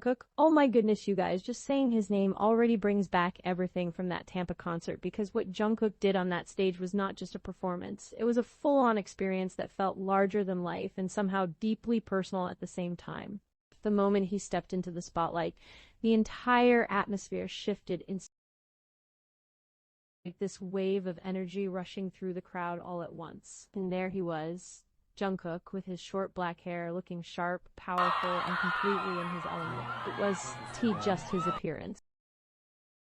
Jungkook. Oh my goodness, you guys, just saying his name already brings back everything from that Tampa concert, because what Jungkook did on that stage was not just a performance. It was a full-on experience that felt larger than life and somehow deeply personal at the same time. The moment he stepped into the spotlight, the entire atmosphere shifted in this wave of energy rushing through the crowd all at once. And there he was, Jungkook, with his short black hair, looking sharp, powerful, and completely in his element. It was just his appearance.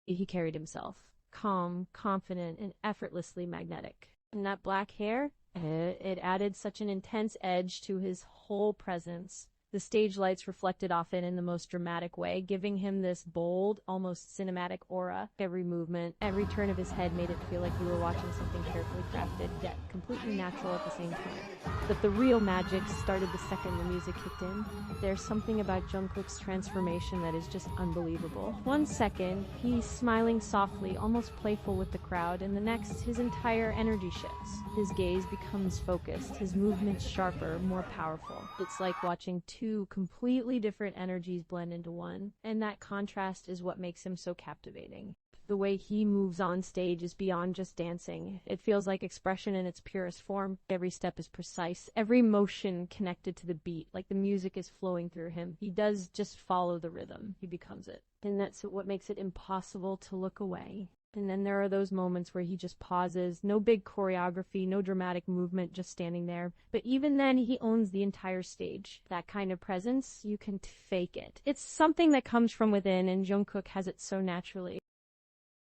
He carried himself, calm, confident, and effortlessly magnetic. And that black hair, it added such an intense edge to his whole presence. The stage lights reflected off it in the most dramatic way, giving him this bold, almost cinematic aura. Every movement, every turn of his head made it feel like you were watching something carefully crafted, yet completely natural at the same time. But the real magic started the second the music kicked in. There's something about Jungkook's transformation that is just unbelievable. 1 second, he's smiling softly, almost playful with the crowd, and the next, his entire energy shifts. His gaze becomes focused, his movements sharper, more powerful. It's like watching two completely different energies blend into one, and that contrast is what makes him so captivating. The way he moves on stage is beyond just dancing. It feels like expression in its purest form. Every step is precise, every motion connected to the beat, like the music is flowing through him. He does just follow the rhythm. He becomes it. And that's what makes it impossible to look away. And then there are those moments where he just pauses, no big choreography, no dramatic movement, just standing there. But even then, he owns the entire stage. That kind of presence, you can fake it. It's something that comes from within, and Jungkook has it so naturally.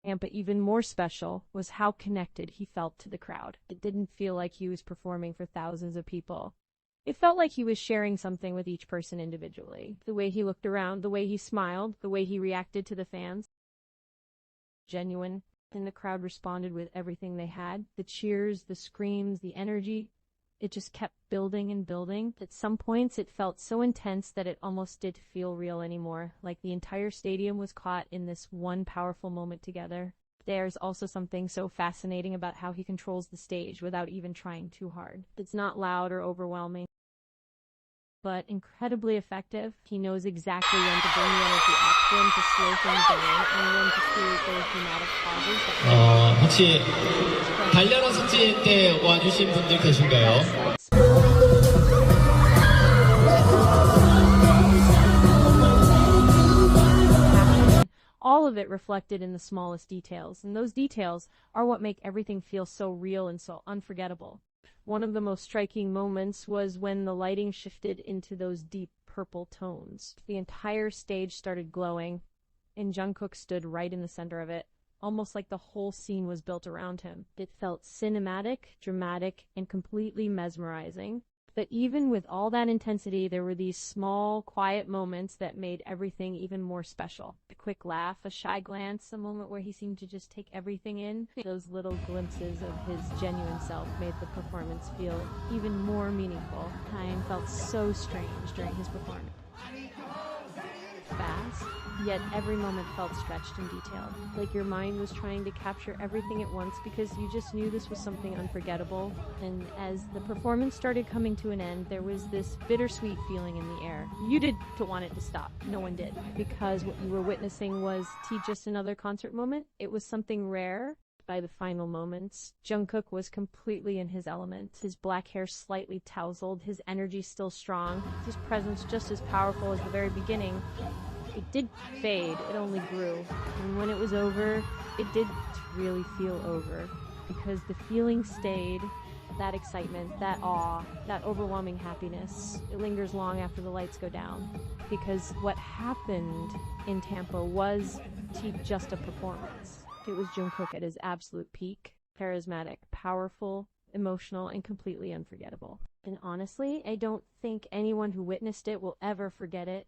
But even more special was how connected he felt to the crowd. It didn't feel like he was performing for thousands of people. It felt like he was sharing something with each person individually. The way he looked around, the way he smiled, the way he reacted to the fans. Genuine, and the crowd responded with everything they had. The cheers, the screams, the energy. It just kept building and building. At some points, it felt so intense that it almost didn't feel real anymore, like the entire stadium was caught in this one powerful moment together. There's also something so fascinating about how he controls the stage without even trying too hard. It's not loud or overwhelming, but incredibly effective. He knows exactly when to bring the energy up, when to slow things down, and when to create those dramatic pauses that 혹시 달려라 숙제 때 와주신 분들 계신가요? All of it reflected in the smallest details, and those details are what make everything feel so real and so unforgettable. One of the most striking moments was when the lighting shifted into those deep purple tones. The entire stage started glowing, and Jungkook stood right in the center of it, almost like the whole scene was built around him. It felt cinematic, dramatic, and completely mesmerizing. But even with all that intensity, there were these small, quiet moments that made everything even more special. A quick laugh, a shy glance, a moment where he seemed to just take everything in. Those little glimpses of his genuine self made the performance feel even more meaningful. Time felt so strange during his performance. Fast, yet every moment felt stretched and detailed, like your mind was trying to capture everything at once because you just knew this was something unforgettable. And as the performance started coming to an end, there was this bittersweet feeling in the air. You did to want it to stop. No one did. Because what you were witnessing was just another concert moment. It was something rare. By the final moments, Jungkook was completely in his element. His black hair slightly tousled, his energy still strong, his presence just as powerful as the very beginning. It did fade, it only grew. And when it was over, it did really feel over. Because the feeling stayed, that excitement, that awe, that overwhelming happiness, it lingers long after the lights go down. Because what happened in Tampa was just a performance. It was Jungkook at his absolute peak, charismatic, powerful, emotional, and completely unforgettable. And honestly, I don't think anyone who witnessed it will ever forget it.